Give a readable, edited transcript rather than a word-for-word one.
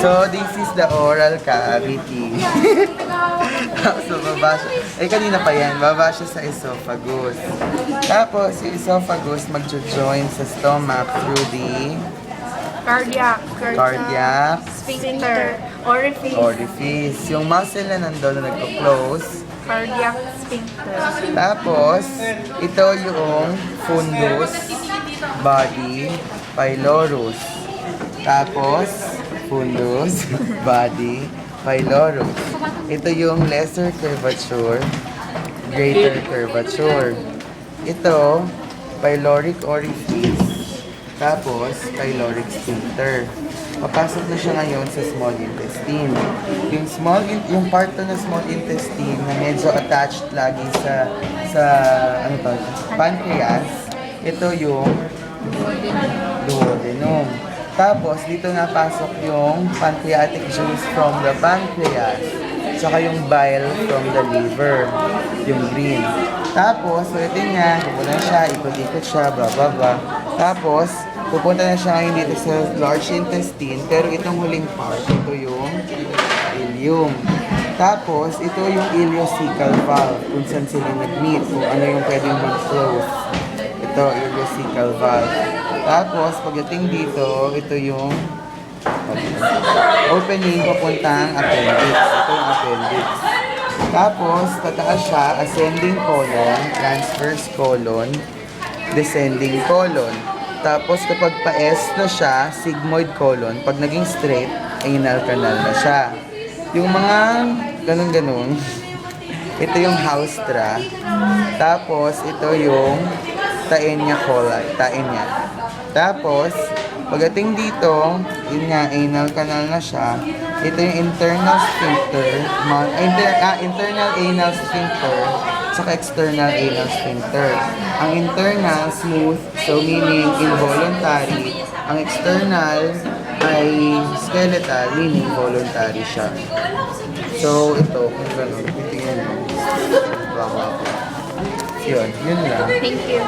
So, this is the oral cavity. So, baba siya. Eh, kanina pa yan. Baba siya sa esophagus. Tapos, yung esophagus magjo-join sa stomach through the cardiac sphincter, orifice, Yung muscle na nandun na nagko-close. cardiac sphincter, Tapos, ito yung fundus, body, pylorus. Tapos, fundus, body, pylorus. Ito yung lesser curvature, greater curvature. Ito, pyloric orifice. Tapos, pyloric sphincter. Papasok na siya ngayon sa small intestine. Yung part to ng small intestine na medyo attached lagi sa ano to, pancreas, ito yung duodenum. Tapos, dito napasok yung pancreatic juice from the pancreas. Tsaka yung bile from the liver, yung green. Tapos, ulitin niya, pupunta na siya, ikot-ikot siya, blah blah blah. Tapos, pupunta na siya ngayon dito sa large intestine, pero itong huling part, ito yung ileum. Tapos, ito yung ileocecal valve, kung saan sila nag-meet, kung ano yung pwedeng mag-close. Ito, ileocecal valve. Tapos, pagdating dito, ito yung opening papuntang appendix. Ito yung appendix. Tapos, tataas siya, ascending colon, transverse colon, descending colon. Tapos, kapag pa-S na siya, sigmoid colon. Pag naging straight, anal canal na siya. Yung mga ganun-ganun, ito yung haustra. Tapos, ito yung taenia coli, taenia. Tapos, pagdating dito, yun nga, anal canal na siya. Ito yung internal sphincter, internal anal sphincter, saka external anal sphincter. Ang internal, smooth, so meaning involuntary. Ang external ay skeletal, meaning voluntary siya. So, ito, kung gano'n, titingnan mo. Yun lang. Thank you.